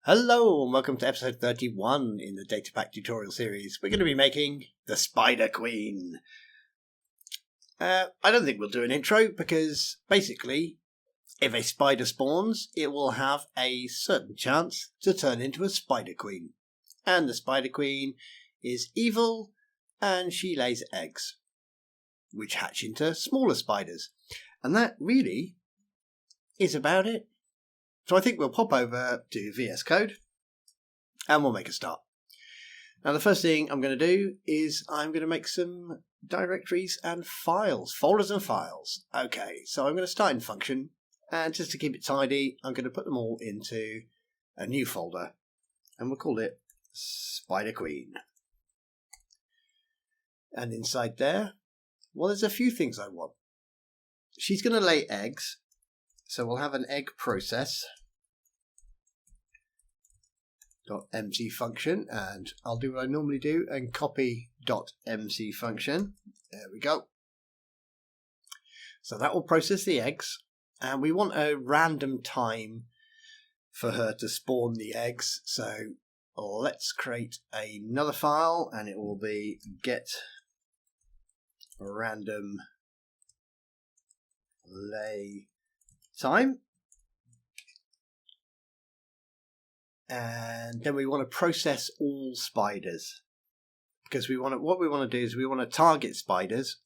Hello and welcome to episode 31 in the Datapack tutorial series. We're going to be making the Spider Queen. I don't think we'll do an intro because basically if a spider spawns it will have a certain chance to turn into a Spider Queen. And the Spider Queen is evil and she lays eggs which hatch into smaller spiders. And that really is about it. So I think we'll pop over to VS Code and we'll make a start. Now the first thing I'm going to do is I'm going to make some directories and files, folders and files. Okay, so I'm going to start in function, and just to keep it tidy I'm going to put them all into a new folder and we'll call it Spider Queen. And inside there, well, there's a few things I want. She's going to lay eggs. So we'll have an egg process .mc function, and I'll do what I normally do and copy .mc function. There we go. So that will process the eggs, and we want a random time for her to spawn the eggs. So let's create another file, and it will be get random lay time, and then we want to process all spiders because what we want to do is we want to target spiders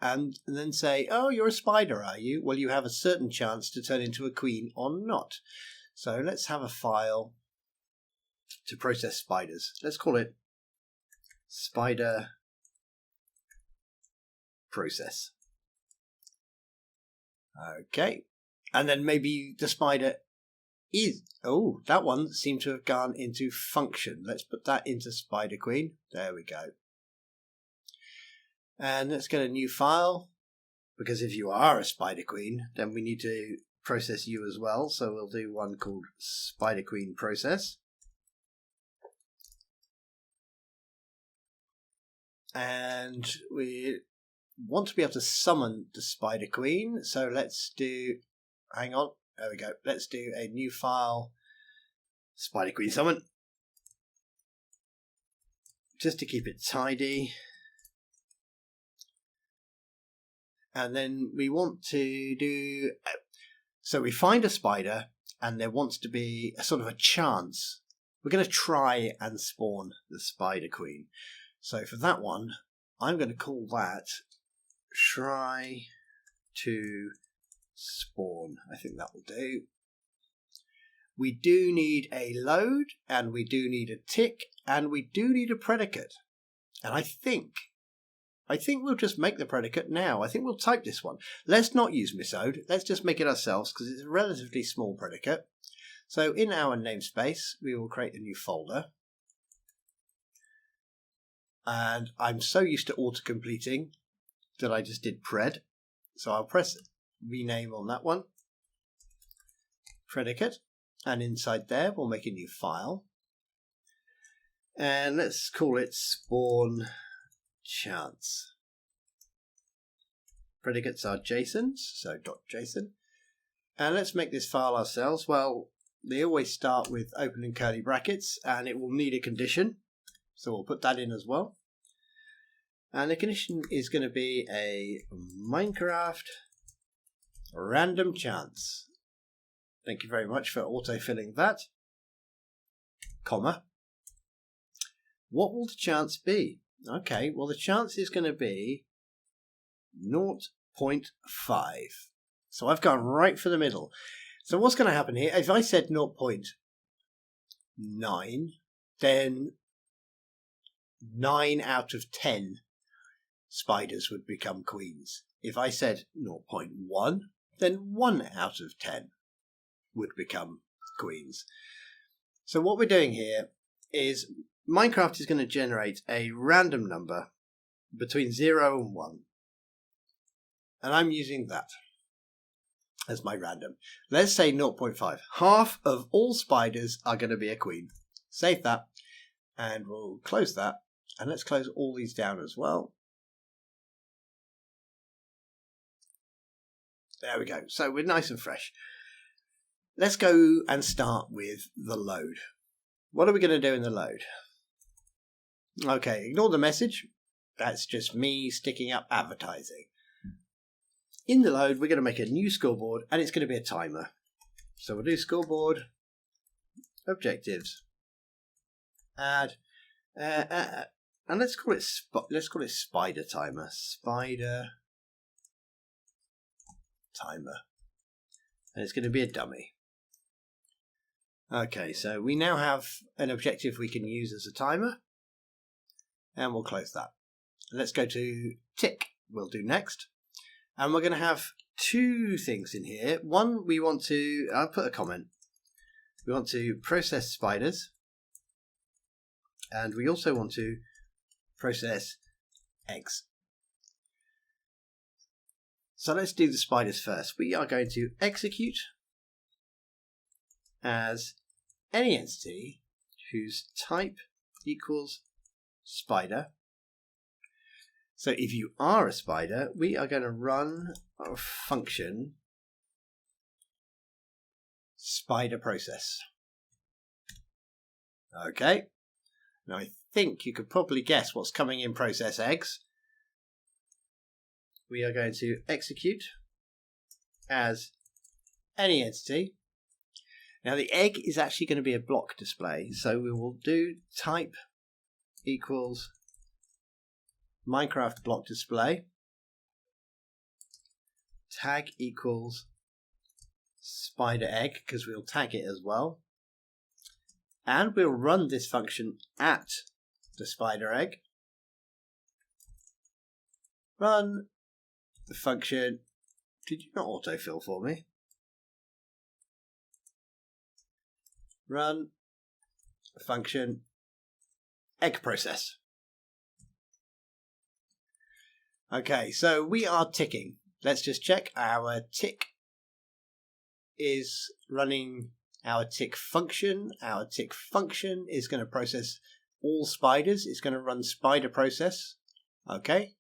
and then say, oh, you're a spider, are you? Well, you have a certain chance to turn into a queen or not. So let's have a file to process spiders. Let's call it spider process. Okay. And then maybe the spider is... Oh, that one seemed to have gone into function. Let's put that into Spider Queen. There we go. And let's get a new file. Because if you are a Spider Queen, then we need to process you as well. So we'll do one called Spider Queen process. And we want to be able to summon the Spider Queen. So let's do... Hang on, there we go. Let's do a new file, Spider Queen summon, just to keep it tidy. And then we want to do, so we find a spider and there wants to be a sort of a chance. We're going to try and spawn the Spider Queen. So for that one, I'm going to call that try to spawn. I think that will do. We do need a load, and we do need a tick, and we do need a predicate. And I think we'll just make the predicate now. I think we'll type this one. Let's not use misode. Let's just make it ourselves because it's a relatively small predicate. So in our namespace, we will create a new folder. And I'm so used to auto-completing that I just did pred. So I'll press rename on that one, predicate, and inside there we'll make a new file, and let's call it spawn chance. Predicates are JSONs, so .json, and let's make this file ourselves. Well, they always start with opening curly brackets, and it will need a condition, so we'll put that in as well. And the condition is going to be a Minecraft random chance. Thank you very much for auto-filling that. Comma. What will the chance be? Okay, well the chance is going to be 0.5. So I've gone right for the middle. So what's going to happen here? If I said 0.9, then 9 out of 10 spiders would become queens. If I said 0.1, then 1 out of 10 would become queens. So what we're doing here is Minecraft is going to generate a random number between 0 and 1. And I'm using that as my random. Let's say 0.5. Half of all spiders are going to be a queen. Save that. And we'll close that. And let's close all these down as well. There we go. So we're nice and fresh. Let's go and start with the load. What are we going to do in the load? Okay, ignore the message. That's just me sticking up advertising. In the load, we're going to make a new scoreboard, and it's going to be a timer. So we'll do scoreboard, objectives, add, and let's call it spider timer. Spider timer, and it's going to be a dummy. Okay, so we now have an objective we can use as a timer, and we'll close that. Let's go to tick. We'll do next. And we're going to have two things in here. One, we want to, I'll put a comment. We want to process spiders. And we also want to process eggs. So let's do the spiders first. We are going to execute as any entity whose type equals spider. So if you are a spider, we are going to run our function spider process. Okay. Now I think you could probably guess what's coming in process eggs. We are going to execute as any entity. Now the egg is actually going to be a block display, so we will do type equals Minecraft block display, tag equals spider egg, because we'll tag it as well, and we'll run this function at the spider egg. Run the function. Did you not autofill for me? Run the function egg process. Okay, so we are ticking. Let's just check. Our tick is running our tick function. Our tick function is going to process all spiders. It's going to run spider process. Okay.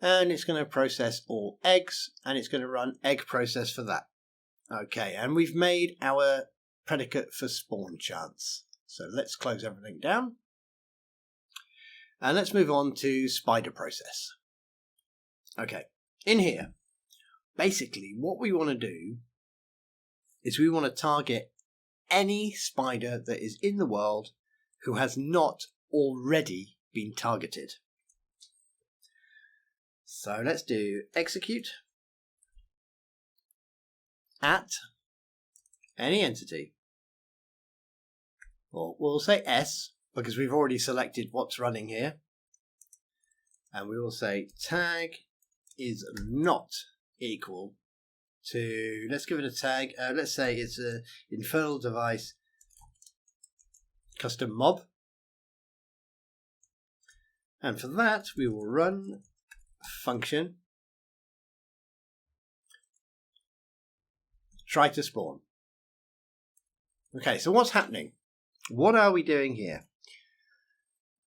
And it's going to process all eggs. And it's going to run egg process for that. Okay, and we've made our predicate for spawn chance. So let's close everything down. And let's move on to spider process. Okay, in here, basically what we want to do is we want to target any spider that is in the world who has not already been targeted. So let's do execute at any entity. Or we'll say S because we've already selected what's running here. And we will say tag is not equal to, let's give it a tag, let's say it's a infernal device custom mob, and for that we will run function try to spawn. Okay, so what's happening? What are we doing here?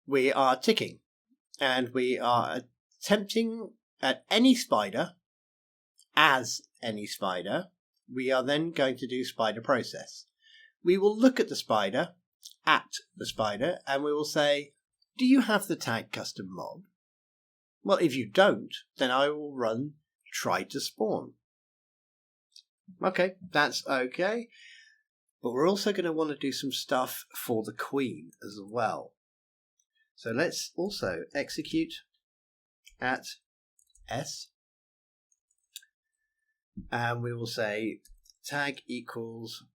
We are ticking and we are attempting at any spider as any spider. We are then going to do spider process. We will look at the spider at the spider and we will say, do you have the tag custom mob? Well, if you don't, then I will run try to spawn. Okay, that's okay. But we're also going to want to do some stuff for the queen as well. So let's also execute at S, and we will say tag equals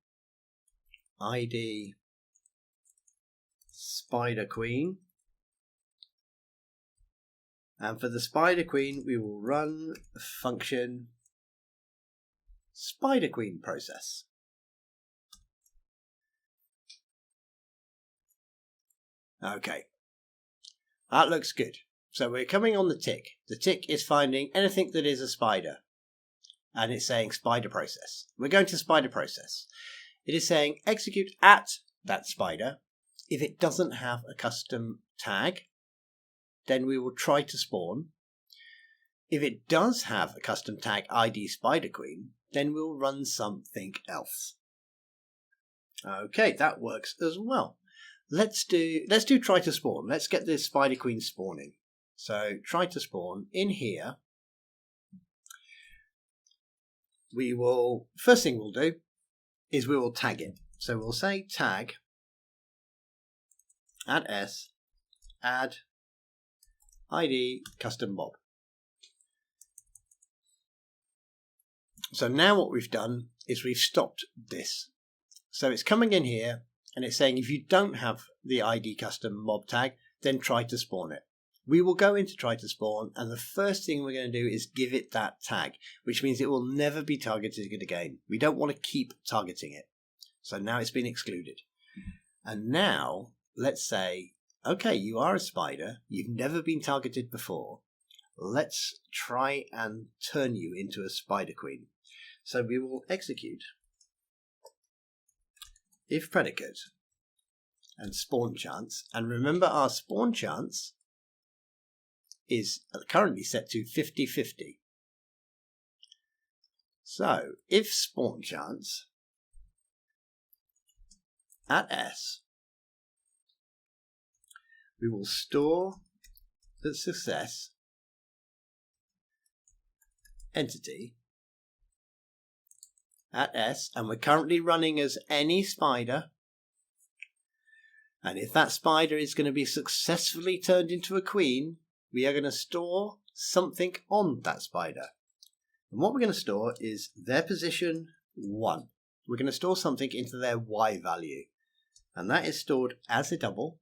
ID spider queen, and for the spider queen we will run the function spider queen process. Okay, that looks good. So we're coming on the tick. The tick is finding anything that is a spider. And it's saying spider process. We're going to spider process. It is saying execute at that spider. If it doesn't have a custom tag, then we will try to spawn. If it does have a custom tag ID spider queen, then we'll run something else. Okay, that works as well. let's do try to spawn. Let's get this spider queen spawning. So try to spawn in here. We will, first thing we'll do is we will tag it. So we'll say tag add s add id custom mob. So now what we've done is we've stopped this. So it's coming in here and it's saying if you don't have the id custom mob tag, then try to spawn it. We will go into try to spawn, and the first thing we're going to do is give it that tag, which means it will never be targeted again. We don't want to keep targeting it. So now it's been excluded. And now let's say, okay, you are a spider. You've never been targeted before. Let's try and turn you into a spider queen. So we will execute if predicate and spawn chance. And remember, our spawn chance is currently set to 50-50. So if spawn chance at s, we will store the success entity at s, and we're currently running as any spider. And if that spider is going to be successfully turned into a queen, we are going to store something on that spider. And what we're going to store is their position 1. We're going to store something into their y value. And that is stored as a double.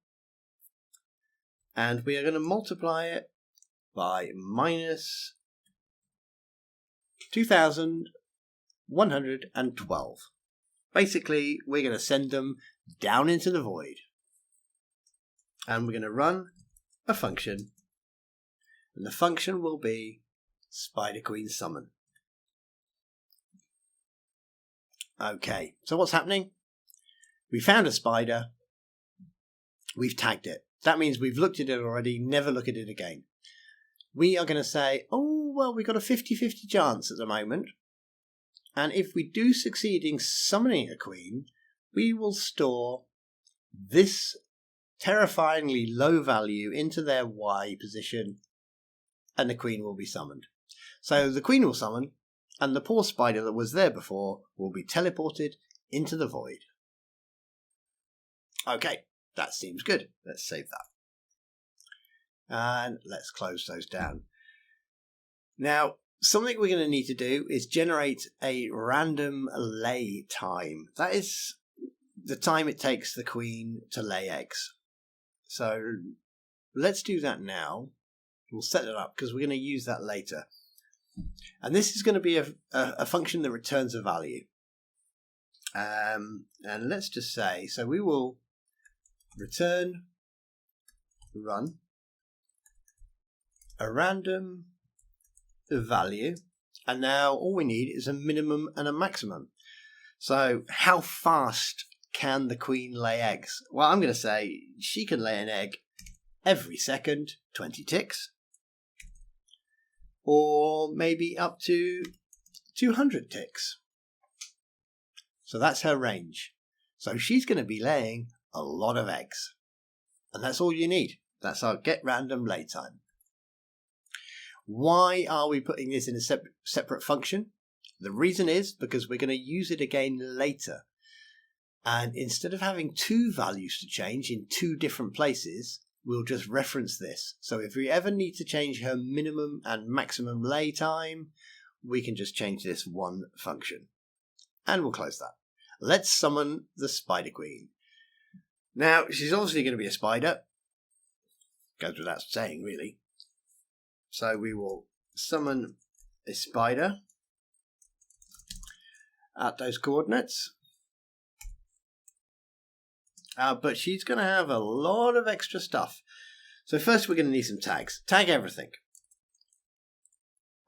And we are going to multiply it by minus 2112. Basically, we're going to send them down into the void. And we're going to run a function. And the function will be spider queen summon. Okay, so what's happening? We found a spider. We've tagged it. That means we've looked at it already, never look at it again. We are going to say, oh, well, we've got a 50-50 chance at the moment. And if we do succeed in summoning a queen, we will store this terrifyingly low value into their y position, and the queen will be summoned. So the queen will summon, and the poor spider that was there before will be teleported into the void. Okay, that seems good. Let's save that. And let's close those down. Now, something we're going to need to do is generate a random lay time. That is the time it takes the queen to lay eggs. So let's do that now. We'll set it up because we're going to use that later. And this is going to be a function that returns a value. And let's just say, so we will return run a random value. And now all we need is a minimum and a maximum. So how fast can the queen lay eggs? Well, I'm going to say she can lay an egg every second, 20 ticks. Or maybe up to 200 ticks. So that's her range. So she's going to be laying a lot of eggs. And that's all you need. That's our get random lay time. Why are we putting this in a separate function? The reason is because we're going to use it again later. And instead of having two values to change in two different places, we'll just reference this. So if we ever need to change her minimum and maximum lay time, we can just change this one function. And we'll close that. Let's summon the Spider Queen. Now, she's obviously going to be a spider. Goes without saying, really. So we will summon a spider at those coordinates. But she's going to have a lot of extra stuff. So first we're going to need some tags. Tag everything.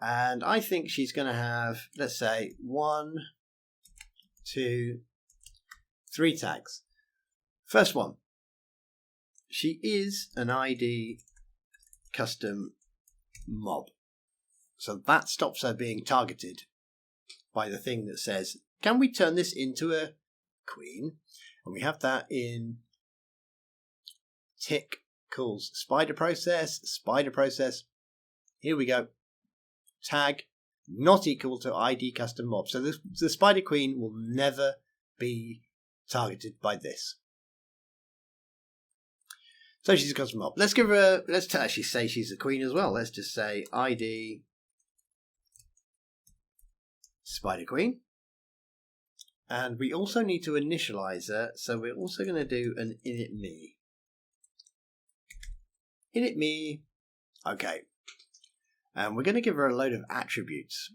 And I think she's going to have, let's say, 1, 2, 3 tags. First one. She is an ID custom mob. So that stops her being targeted by the thing that says, can we turn this into a queen? And we have that in tick calls spider process. Here we go. Tag not equal to ID custom mob. So the spider queen will never be targeted by this. So she's a custom mob. Let's give her let's actually say she's the queen as well. Let's just say ID spider queen. And we also need to initialize her, so we're also going to do an init me. Init me. Okay. And we're going to give her a load of attributes.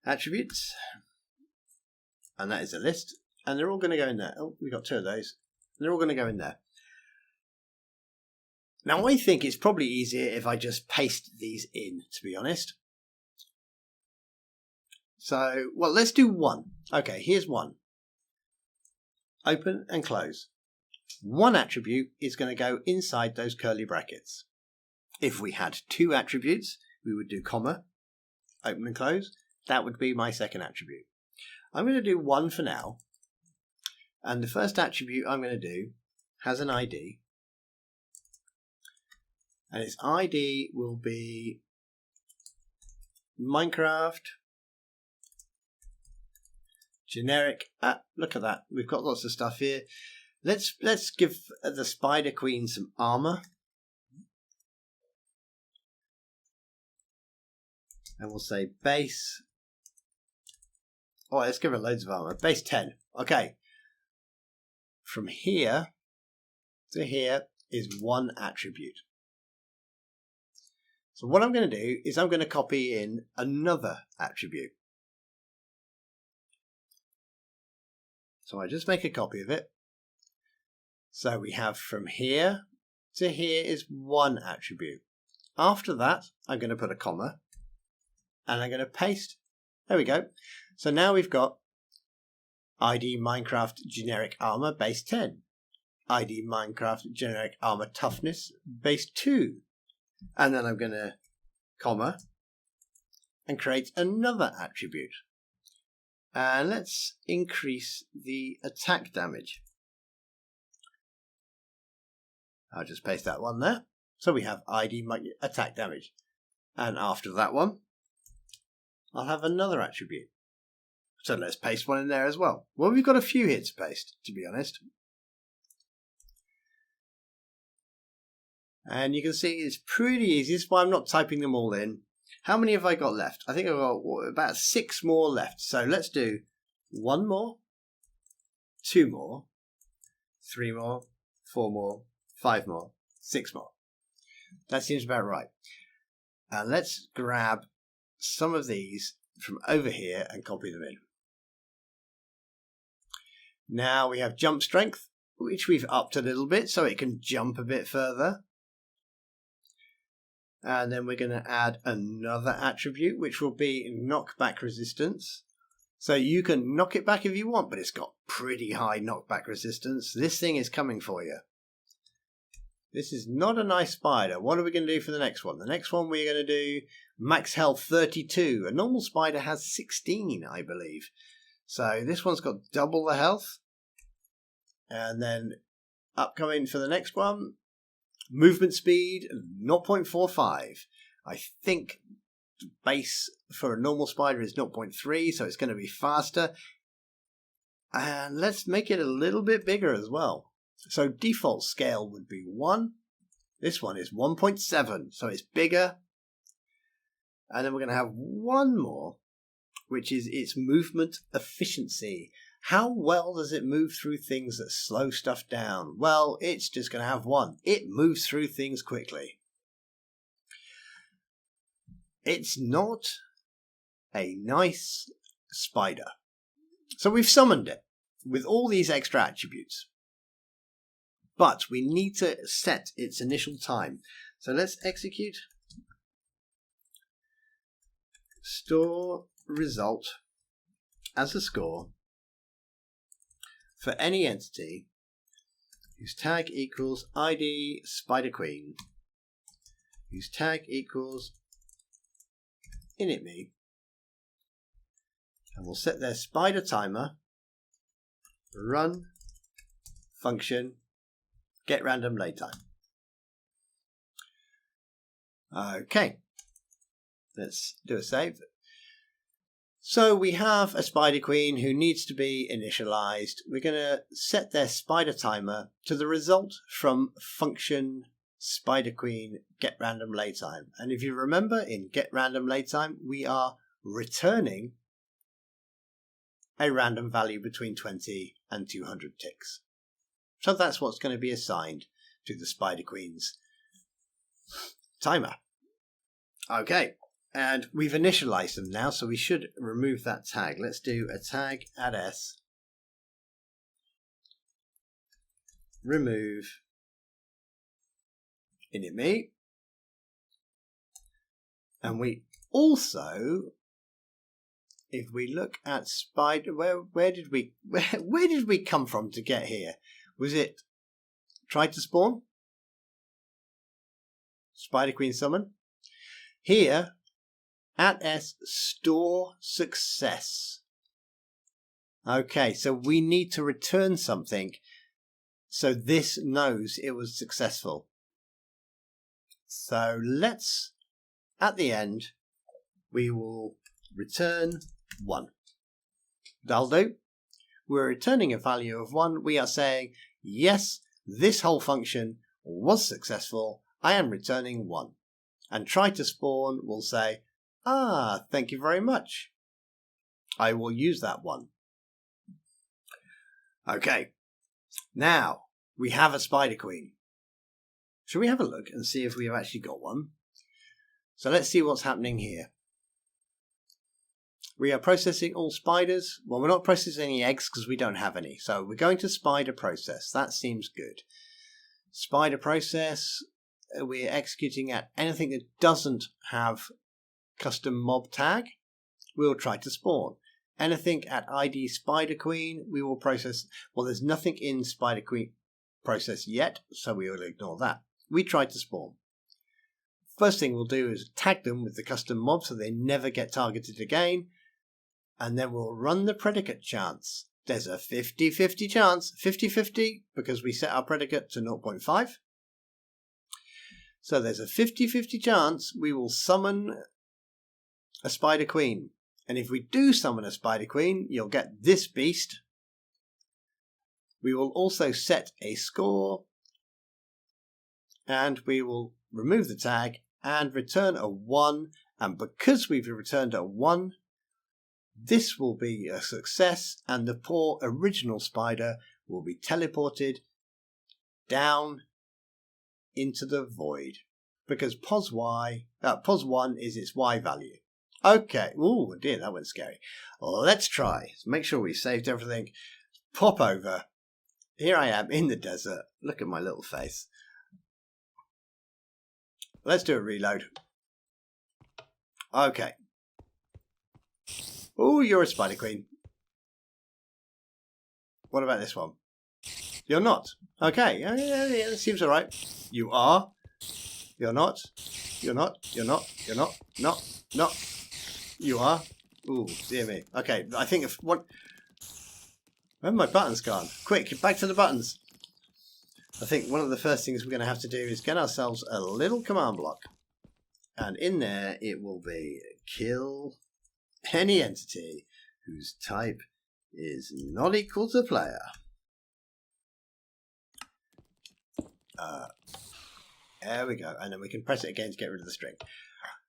Attributes. And that is a list. And they're all going to go in there. Oh, we've got 2 of those. And they're all going to go in there. Now, I think it's probably easier if I just paste these in, to be honest. So, well, let's do one. Okay, here's one. Open and close. One attribute is going to go inside those curly brackets. If we had 2 attributes, we would do comma, open and close. That would be my second attribute. I'm going to do one for now. And the first attribute I'm going to do has an ID. And its ID will be Minecraft generic. Look at that. We've got lots of stuff here. Let's give the Spider Queen some armor. And we'll say base. Oh, let's give her loads of armor. Base 10. Okay. From here to here is one attribute. So what I'm going to do is I'm going to copy in another attribute. So I just make a copy of it. So we have from here to here is one attribute. After that, I'm going to put a comma and I'm going to paste. There we go. So now we've got ID Minecraft generic armor base 10. ID Minecraft generic armor toughness base 2. And then I'm going to comma and create another attribute. And let's increase the attack damage. I'll just paste that one there. So we have ID attack damage. And after that one, I'll have another attribute. So let's paste one in there as well. Well, we've got a few here to paste, to be honest. And you can see it's pretty easy. This is why I'm not typing them all in. How many have I got left? I think I've got about 6 more left. So let's do 1 more, 2 more, 3 more, 4 more, 5 more, 6 more. That seems about right. And let's grab some of these from over here and copy them in. Now we have jump strength, which we've upped a little bit so it can jump a bit further. And then we're going to add another attribute, which will be knockback resistance. So you can knock it back if you want, but it's got pretty high knockback resistance. This thing is coming for you. This is not a nice spider. What are we going to do for the next one? The next one we're going to do max health 32. A normal spider has 16, I believe. So this one's got double the health. And then upcoming for the next one, movement speed 0.45. I think the base for a normal spider is 0.3, so it's going to be faster. And let's make it a little bit bigger as well. So default scale would be 1. This one is 1.7, so it's bigger. And then we're going to have one more, which is its movement efficiency. How well does it move through things that slow stuff down? Well, it's just going to have 1. It moves through things quickly. It's not a nice spider. So we've summoned it with all these extra attributes. But we need to set its initial time. So let's execute. Store result as a score for any entity whose tag equals ID Spider Queen, whose tag equals init me, And we'll set their spider timer, run function, get random lay time. Okay, let's do a save. So we have a spider queen who needs to be initialized. We're going to set their spider timer to the result from function spider queen get random lay time. And if you remember, in get random lay time, we are returning a random value between 20 and 200 ticks. So that's what's going to be assigned to the spider queen's timer. Okay. And we've initialized them now, so we should remove that tag. Let's do a tag add s, remove init.me, and we also, if we look at spider, where did we come from to get here? Was it try to spawn? Spider queen summon? Here, at S, store success. Okay, so we need to return something so this knows it was successful. So let's, at the end, we will return 1. That'll do. We're returning a value of 1. We are saying, yes, this whole function was successful. I am returning 1. And try to spawn will say, thank you very much. I will use that 1. Okay, now we have a spider queen. Shall we have a look and see if we have actually got one? So let's see what's happening here. We are processing all spiders. Well, we're not processing any eggs because we don't have any. So we're going to spider process. That seems good. Spider process, we're executing at anything that doesn't have custom mob tag, we'll try to spawn. Anything at ID spider queen, we will process. Well, there's nothing in spider queen process yet, so we will ignore that. We try to spawn. First thing we'll do is tag them with the custom mob so they never get targeted again, and then we'll run the predicate chance. There's a 50-50 chance, 50-50 because we set our predicate to 0.5. So there's a 50-50 chance we will summon a spider queen. And if we do summon a spider queen, you'll get this beast. We will also set a score, and we will remove the tag and return a 1. And because we've returned a 1, this will be a success, and the poor original spider will be teleported down into the void because pos 1 is its Y value. Okay, oh dear, that went scary. Let's try. Make sure we saved everything. Pop over. Here I am in the desert. Look at my little face. Let's do a reload. Okay. Oh, you're a spider queen. What about this one? You're not. Okay, yeah, that seems alright. You are. You're not. You're not. You're not. You're not. Not. You are. Ooh, dear me. Okay, I think if what. Where have my buttons gone? Quick, back to the buttons. I think one of the first things we're going to have to do is get ourselves a little command block. And in there it will be kill any entity whose type is not equal to player. There we go. And then we can press it again to get rid of the string.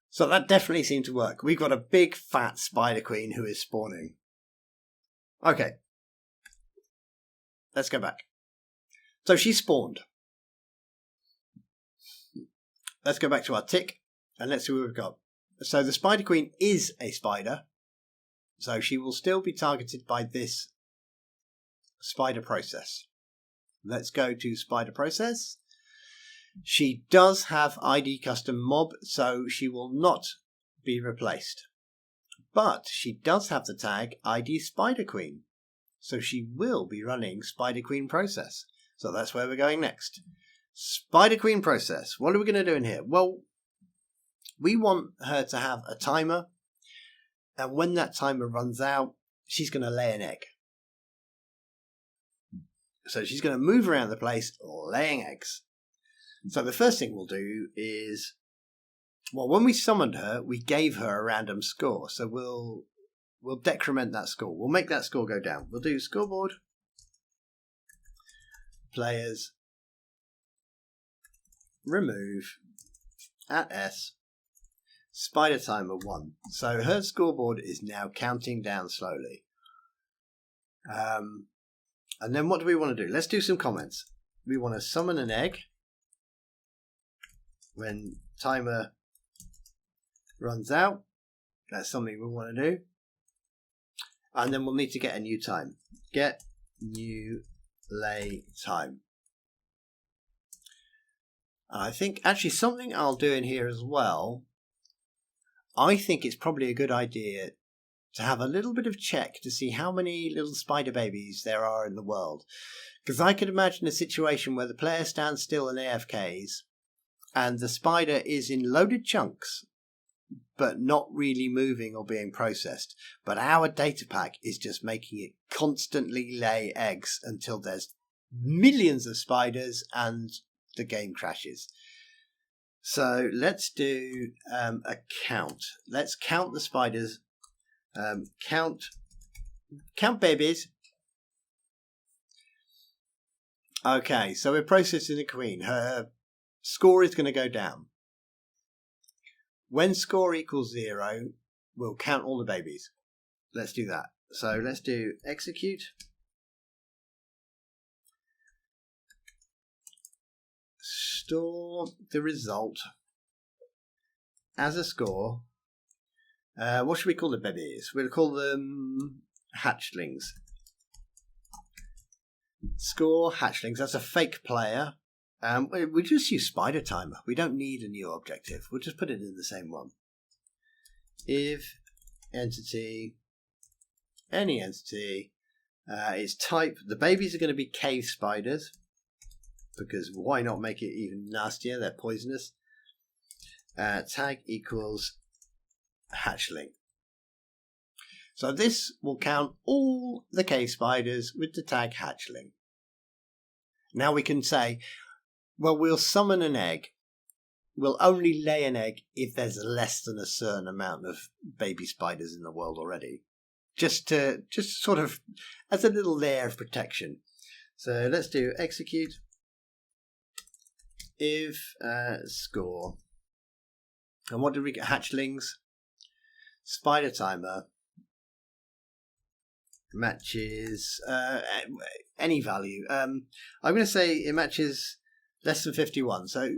So that definitely seemed to work. We've got a big fat spider queen who is spawning. Okay. Let's go back. So she spawned. Let's go back to our tick and let's see what we've got. So the spider queen is a spider. So she will still be targeted by this spider process. Let's go to spider process. She does have ID custom mob, so she will not be replaced. But she does have the tag ID spider queen. So she will be running spider queen process. So that's where we're going next. Spider queen process. What are we going to do in here? Well, we want her to have a timer. And when that timer runs out, she's going to lay an egg. So she's going to move around the place laying eggs. So the first thing we'll do is, well, when we summoned her, we gave her a random score. So we'll decrement that score. We'll make that score go down. We'll do scoreboard, players, remove, at S, spider timer 1. So her scoreboard is now counting down slowly. And then what do we want to do? Let's do some comments. We want to summon an egg when timer runs out. That's something we want to do. And then we'll need to get a new time. Get new lay time. And I think actually something I'll do in here as well, I think it's probably a good idea to have a little bit of check to see how many little spider babies there are in the world. Because I could imagine a situation where the player stands still in AFKs and the spider is in loaded chunks but not really moving or being processed. But our data pack is just making it constantly lay eggs until there's millions of spiders and the game crashes. So let's do a count. Let's count the spiders. Count babies. Okay, so we're processing the queen. Her score is going to go down. When score equals 0, we'll count all the babies. Let's do that. So let's do execute. Store the result as a score. What should we call the babies? We'll call them hatchlings. Score hatchlings. That's a fake player. We just use spider timer. We don't need a new objective. We'll just put it in the same one. If entity, any entity, its type. The babies are going to be cave spiders, because why not make it even nastier? They're poisonous. Tag equals hatchling. So this will count all the cave spiders with the tag hatchling. Now we can say, well, we'll summon an egg. We'll only lay an egg if there's less than a certain amount of baby spiders in the world already. Just sort of as a little layer of protection. So let's do execute. If score. And what did we get? Hatchlings. Spider timer. Matches any value. I'm going to say it matches less than 51. So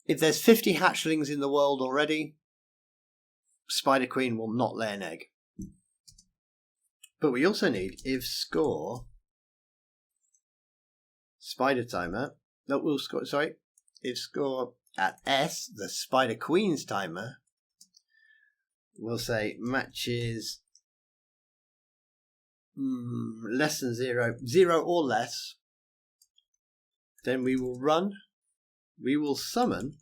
if there's 50 hatchlings in the world already, Spider Queen will not lay an egg. But we also need if score spider timer. No, we'll score. Sorry, if score at S, the Spider Queen's timer, we'll say matches less than 0 or less. Then we will run. We will summon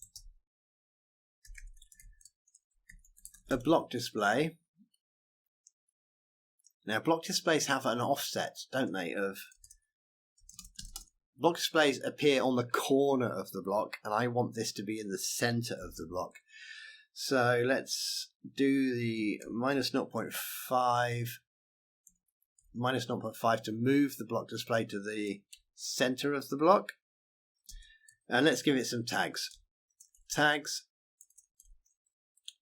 a block display. Now, block displays have an offset, don't they? Of block displays appear on the corner of the block, and I want this to be in the center of the block. So let's do the minus 0.5 to move the block display to the center of the block. And let's give it some tags. Tags.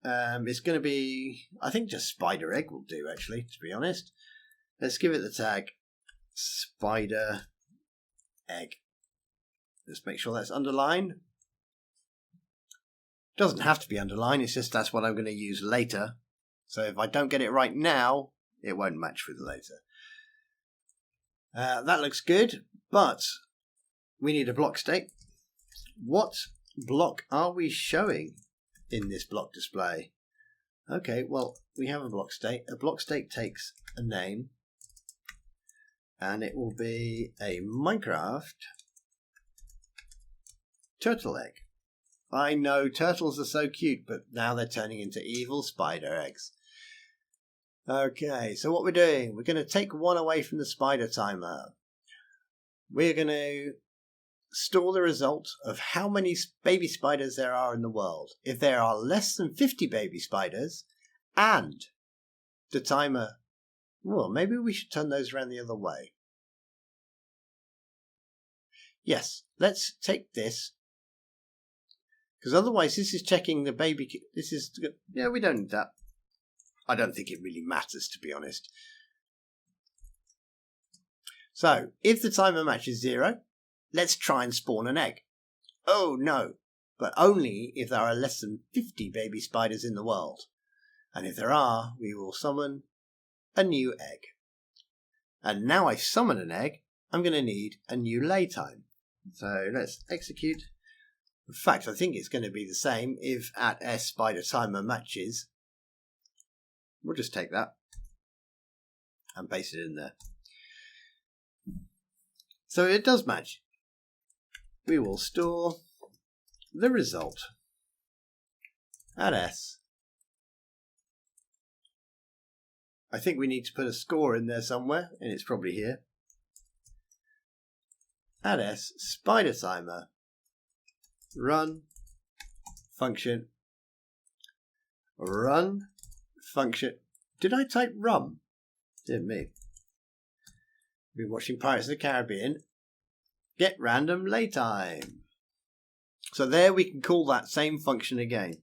It's going to be, I think just spider egg will do, actually, to be honest. Let's give it the tag spider egg. Let's make sure that's underlined. Doesn't have to be underlined, it's just that's what I'm going to use later. So if I don't get it right now, it won't match with later. That looks good, but we need a block state. What block are we showing in this block display? Okay, well, we have a block state. A block state takes a name, and it will be a Minecraft turtle egg. I know turtles are so cute, but now they're turning into evil spider eggs. Okay, so what we're doing, we're going to take 1 away from the spider timer. We're going to store the result of how many baby spiders there are in the world. If there are less than 50 baby spiders and the timer, well, maybe we should turn those around the other way. Yes, let's take this, because otherwise this is checking the baby. Yeah, we don't need that. I don't think it really matters, to be honest. So, if the timer matches 0, let's try and spawn an egg. Oh no, but only if there are less than 50 baby spiders in the world. And if there are, we will summon a new egg. And now I summon an egg, I'm going to need a new lay time. So let's execute. In fact, I think it's going to be the same if at S spider timer matches. We'll just take that and paste it in there. So it does match. We will store the result at S. I think we need to put a score in there somewhere, and it's probably here. At S, spider timer, run function, run function. Did I type rum? Didn't me. Been watching Pirates of the Caribbean. Get random lay time. So there we can call that same function again.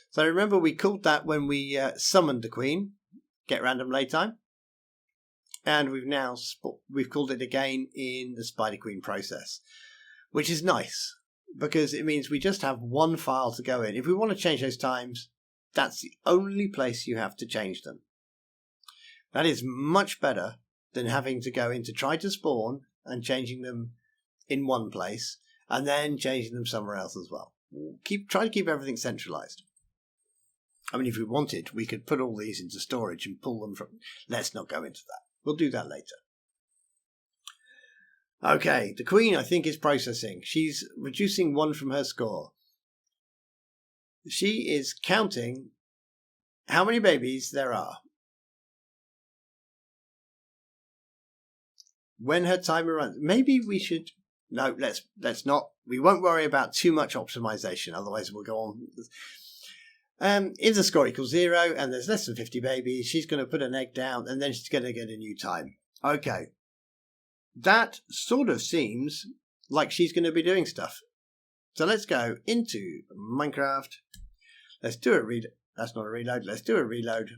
So remember we called that when we summoned the queen. Get random lay time. And we've called it again in the Spider Queen process, which is nice because it means we just have one file to go in. If we want to change those times, that's the only place you have to change them. That is much better than having to go into try to spawn and changing them in one place and then changing them somewhere else as well. Try to keep everything centralized. I mean, if we wanted, we could put all these into storage and pull them from. Let's not go into that. We'll do that later. Okay, the queen, I think, is processing. She's reducing 1 from her score. She is counting how many babies there are. When her timer runs, maybe we should. No, let's not. We won't worry about too much optimization. Otherwise, we'll go on. If the score equals 0 and there's less than 50 babies, she's going to put an egg down and then she's going to get a new time. Okay. That sort of seems like she's going to be doing stuff. So let's go into Minecraft. Let's do a read. That's not a reload. Let's do a reload.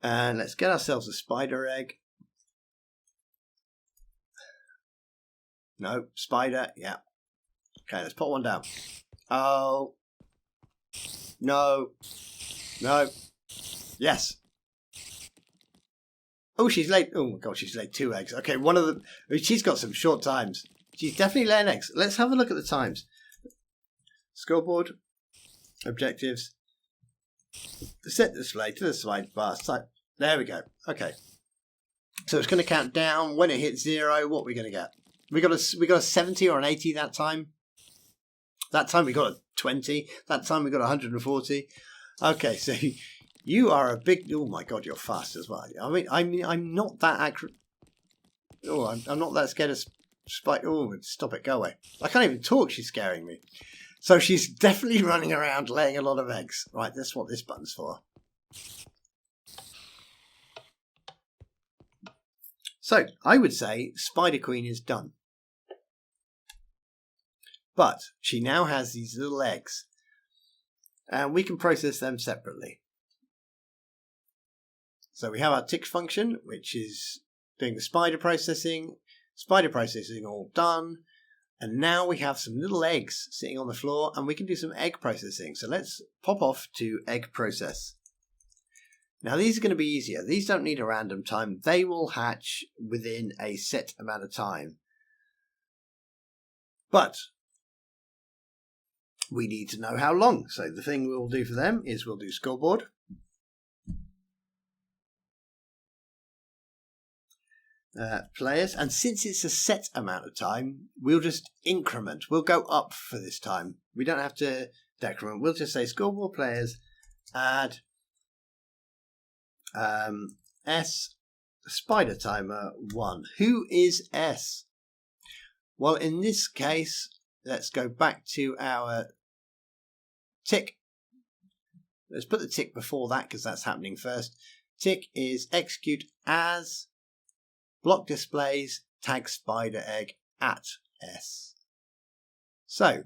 And let's get ourselves a spider egg. No, spider. Yeah. Okay, let's put one down. Oh. No. No. Yes. Oh, she's laid. Oh my god, she's laid 2 eggs. Okay, one of them. She's got some short times. She's definitely laying eggs. Let's have a look at the times. Scoreboard. Objectives. Set display to the slide bar. There we go. Okay. So it's going to count down. When it hits 0, what are we going to get? We got a 70 or an 80 that time. That time we got a 20. That time we got 140. Okay, so you are a big. Oh my god, you're fast as well. I mean, I'm not that accurate. Oh, I'm not that scared of spike. Oh, stop it, go away. I can't even talk. She's scaring me. So she's definitely running around laying a lot of eggs. Right, that's what this button's for. So I would say Spider Queen is done. But she now has these little eggs. And we can process them separately. So we have our tick function, which is doing the spider processing. Spider processing all done. And now we have some little eggs sitting on the floor and we can do some egg processing. So let's pop off to egg process. Now these are going to be easier. These don't need a random time. They will hatch within a set amount of time. But we need to know how long. So the thing we'll do for them is we'll do scoreboard. Players, and since it's a set amount of time, we'll just increment. We'll go up for this time. We don't have to decrement. We'll just say scoreboard players, add S spider timer 1. Who is S? Well, in this case, let's go back to our tick. Let's put the tick before that because that's happening first. Tick is execute as block displays tag spider egg at S. So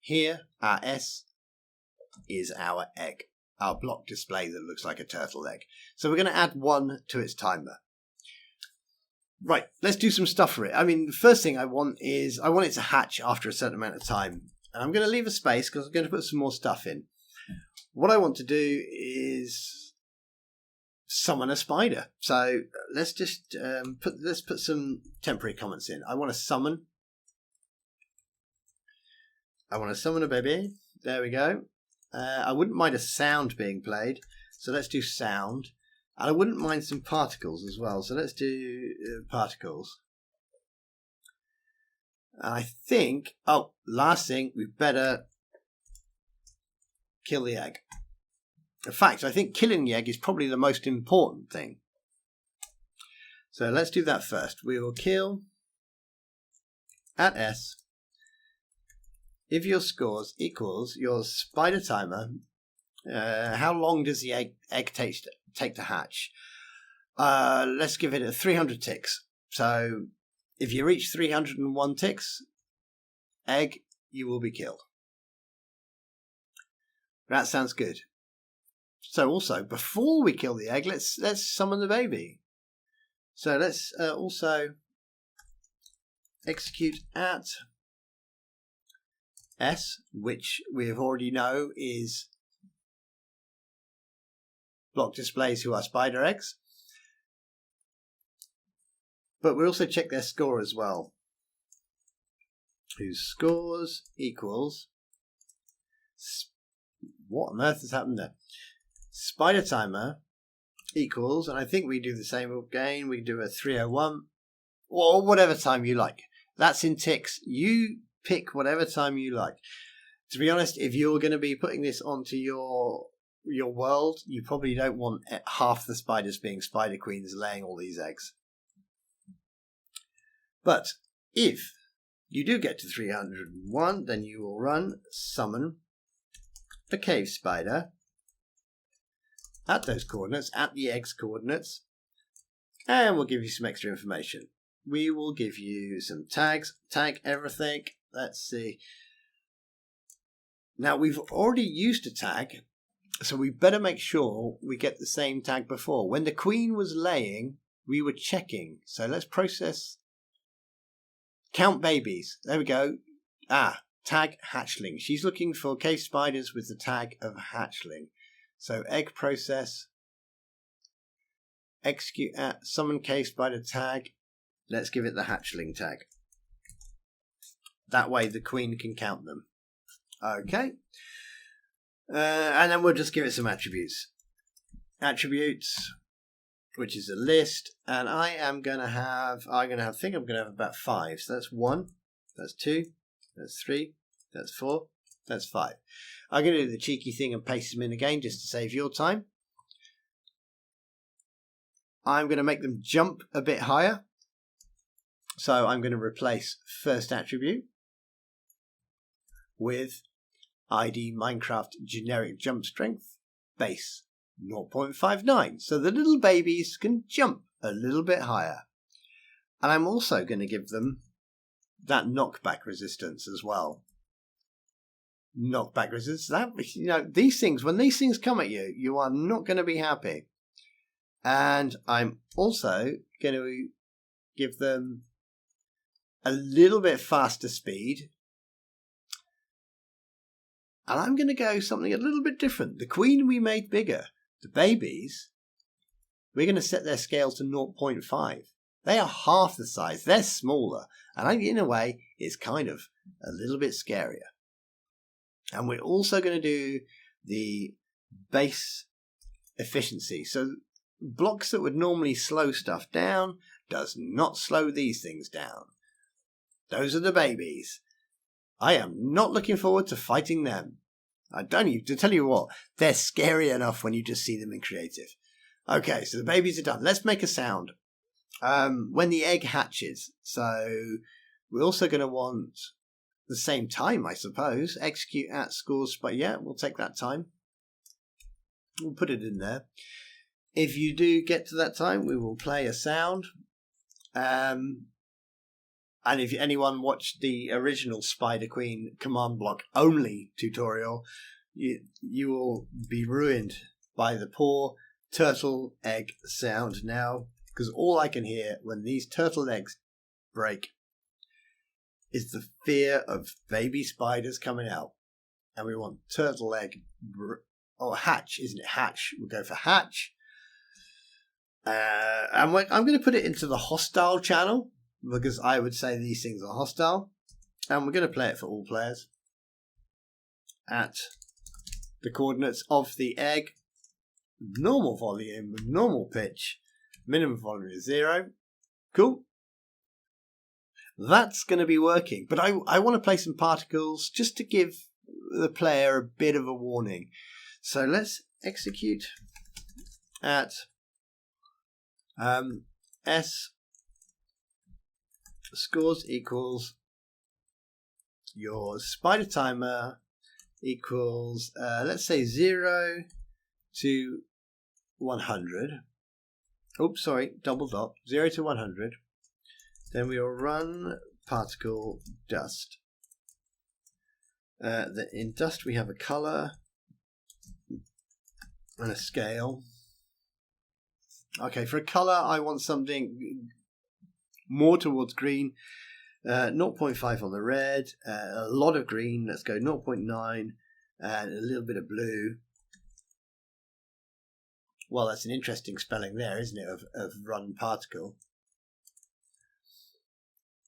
here our S is our egg, our block display that looks like a turtle egg. So we're going to add 1 to its timer. Right, let's do some stuff for it. I mean, the first thing I want is I want it to hatch after a certain amount of time. And I'm going to leave a space because I'm going to put some more stuff in. What I want to do is summon a spider. So let's just put some temporary comments in. I want to summon a baby. There we go. I wouldn't mind a sound being played. So let's do sound. And I wouldn't mind some particles as well. So let's do particles. And I think, last thing, we better kill the egg. In fact, I think killing the egg is probably the most important thing. So let's do that first. We will kill at S if your scores equals your spider timer. How long does the egg take to hatch? Let's give it 300 ticks. So if you reach 301 ticks, egg, you will be killed. That sounds good. So also, before we kill the egg, let's summon the baby. So let's also execute at S, which we have already know is block displays who are spider eggs. But we also check their score as well. Whose scores equals... What on earth has happened there? Spider timer equals, and I think we do the same again. We do a 301 or whatever time you like. That's in ticks. You pick whatever time you like. To be honest, if you're going to be putting this onto your world, you probably don't want half the spiders being spider queens laying all these eggs. But if you do get to 301, then you will run summon a cave spider at those coordinates, at the egg's coordinates, and we'll give you some extra information. We will give you some tags, tag everything. Let's see. Now we've already used a tag, so we better make sure we get the same tag before. When the queen was laying, we were checking. So let's process. Count babies. There we go. Tag hatchling. She's looking for cave spiders with the tag of hatchling. So egg process. Execute at summon cave spider tag. Let's give it the hatchling tag. That way the queen can count them. Okay. And then we'll just give it some attributes. Attributes, which is a list, and I think I'm going to have about 5. So that's 1, that's 2, that's 3, that's 4, that's 5. I'm going to do the cheeky thing and paste them in again just to save your time. I'm going to make them jump a bit higher. So I'm going to replace first attribute with ID Minecraft generic jump strength base 0.59. So the little babies can jump a little bit higher. And I'm also going to give them that knockback resistance as well. Knockback resistance. These things, when these things come at you, you are not going to be happy. And I'm also going to give them a little bit faster speed. And I'm going to go something a little bit different. The queen we made bigger. The babies, we're going to set their scale to 0.5. They are half the size. They're smaller. And in a way, it's kind of a little bit scarier. And we're also going to do the base efficiency. So blocks that would normally slow stuff down does not slow these things down. Those are the babies. I am not looking forward to fighting them. I don't need to tell you what, they're scary enough when you just see them in creative. Okay, so the babies are done. Let's make a sound. When the egg hatches. So we're also going to want the same time, I suppose. Execute at scores, but yeah, we'll take that time. We'll put it in there. If you do get to that time, we will play a sound. And if anyone watched the original Spider Queen command block only tutorial, you will be ruined by the poor turtle egg sound now, because all I can hear when these turtle eggs break is the fear of baby spiders coming out. And we want turtle egg or hatch, isn't it? Hatch. We'll go for hatch. I'm going to put it into the hostile channel, because I would say these things are hostile. And we're going to play it for all players at the coordinates of the egg. Normal volume, normal pitch, minimum volume is 0. Cool. That's going to be working. But I want to play some particles just to give the player a bit of a warning. So let's execute at S scores equals your spider timer equals let's say 0 to 100. Oops, sorry, double dot. 0 to 100. Then we'll run particle dust. In dust we have a color and a scale. Okay, for a color I want something more towards green. 0.5 on the red, a lot of green, let's go 0.9, and a little bit of blue. Well, that's an interesting spelling there, isn't it, of run particle.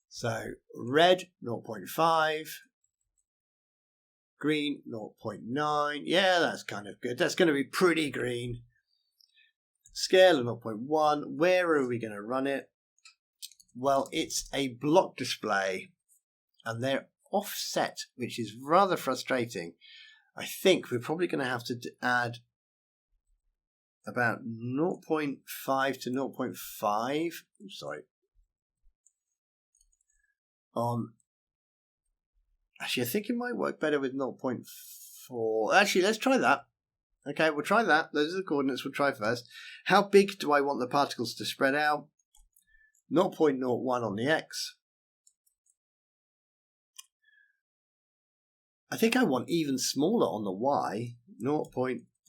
So red 0.5, green 0.9. Yeah, that's kind of good. That's going to be pretty green. Scale of 0.1. Where are we going to run it? Well, it's a block display and they're offset, which is rather frustrating. I think we're probably going to have to add about 0.5 to 0.5. Sorry. Actually, I think it might work better with 0.4. Actually, let's try that. Okay, we'll try that. Those are the coordinates we'll try first. How big do I want the particles to spread out? 0.01 on the X. I think I want even smaller on the Y. I'm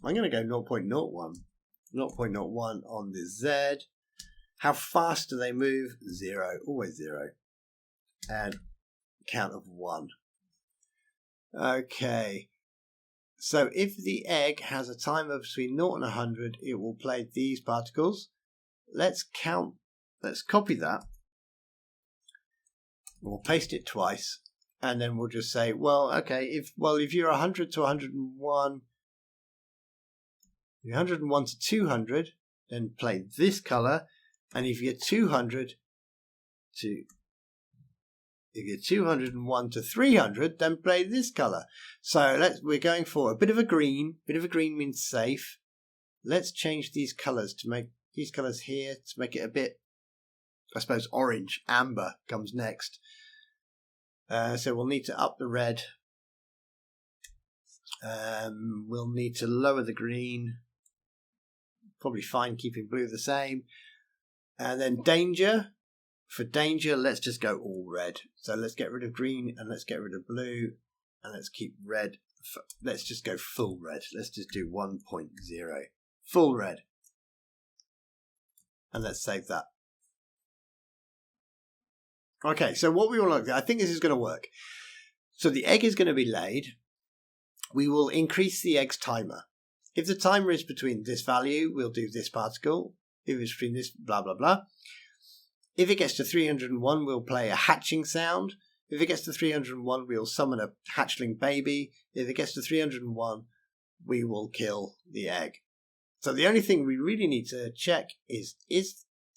going to go 0.01. 0.01 on the Z. How fast do they move? 0. Always 0. And count of 1. Okay. So if the egg has a timer between 0 and 100, it will play these particles. Let's copy that. We'll paste it twice. And then we'll just say, well, okay, if you're 100 to 101, 101 to 200, then play this color. And if you're 201 to 300, then play this color. So we're going for a bit of a green. Bit of a green means safe. Let's change these colors to make these colors here to make it a bit, I suppose, orange. Amber comes next. So we'll need to up the red. We'll need to lower the green. Probably fine keeping blue the same. And then danger. For danger, let's just go all red. So let's get rid of green and let's get rid of blue. And let's keep red. Let's just go full red. Let's just do 1.0. Full red. And let's save that. Okay, so what we will look at, I think this is going to work. So the egg is going to be laid. We will increase the egg's timer. If the timer is between this value, we'll do this particle. If it's between this, blah, blah, blah. If it gets to 301, we'll play a hatching sound. If it gets to 301, we'll summon a hatchling baby. If it gets to 301, we will kill the egg. So the only thing we really need to check is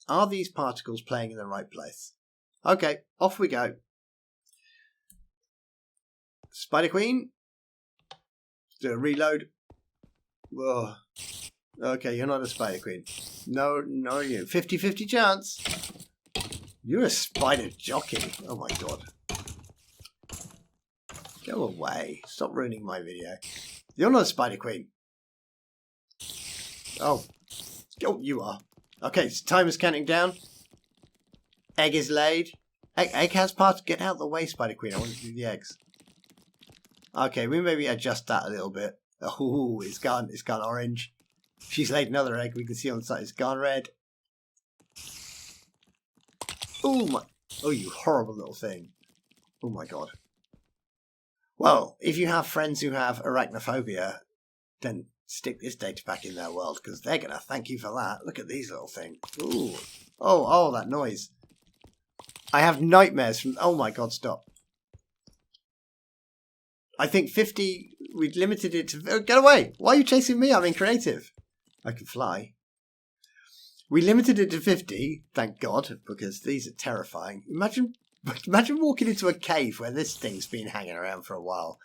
are these particles playing in the right place? Okay, off we go. Spider Queen. Do a reload. Whoa. Okay, you're not a spider queen. No, no, you. 50-50 chance. You're a spider jockey. Oh my god. Go away. Stop ruining my video. You're not a spider queen. Oh. Oh, you are. Okay, so time is counting down. Egg is laid. Egg has parts. Get out of the way, spider queen. I want to do the eggs. Okay, we maybe adjust that a little bit. Oh, it's gone. It's gone orange. She's laid another egg. We can see on the side it's gone red. Oh my! Oh, you horrible little thing! Oh my god! Well, if you have friends who have arachnophobia, then stick this data pack in their world because they're gonna thank you for that. Look at these little things. Ooh! Oh! That noise! I have nightmares from. Oh my god! Stop! I think 50. We limited it to. Oh, get away! Why are you chasing me? I'm in creative. I can fly. We limited it to 50, thank God, because these are terrifying. Imagine walking into a cave where this thing's been hanging around for a while.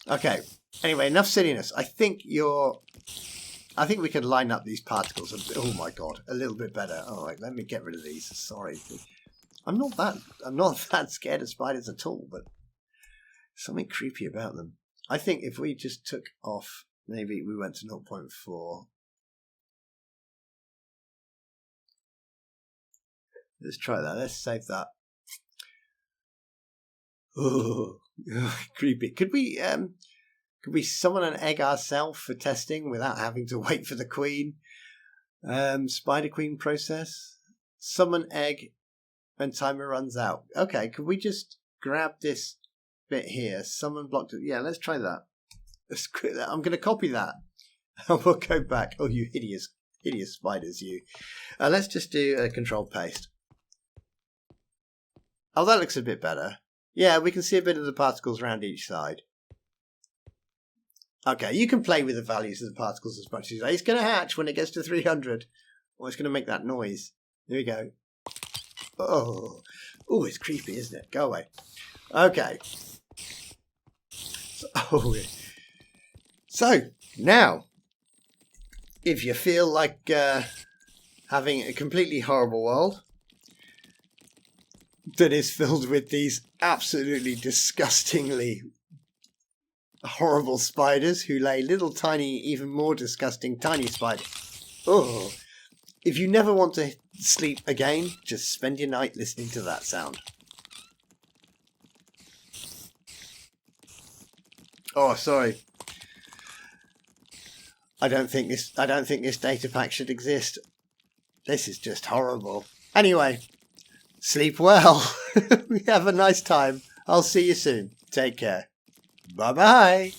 Okay. Anyway, enough silliness. I think we could line up these particles. Oh my god, a little bit better. All right, let me get rid of these. Sorry. I'm not that scared of spiders at all, but something creepy about them. I think if we just took off, maybe we went to 0.4. Let's try that. Let's save that. Oh, creepy. Could we summon an egg ourselves for testing without having to wait for the queen? Spider queen process. Summon egg when timer runs out. Okay, could we just grab this bit here? Summon blocked. Yeah, let's try that. I'm going to copy that. And we'll go back. Oh, you hideous spiders, you. Let's just do a control paste. Oh, that looks a bit better. Yeah, we can see a bit of the particles around each side. Okay, you can play with the values of the particles as much as you like. It's going to hatch when it gets to 300. Or it's going to make that noise. There we go. Oh, it's creepy, isn't it? Go away. Okay. So, now, if you feel like having a completely horrible world that is filled with these absolutely disgustingly horrible spiders who lay little tiny, even more disgusting tiny spiders. Oh, if you never want to sleep again, just spend your night listening to that sound. Oh, sorry. I don't think this data pack should exist. This is just horrible. Anyway, sleep well. Have a nice time. I'll see you soon. Take care. Bye-bye.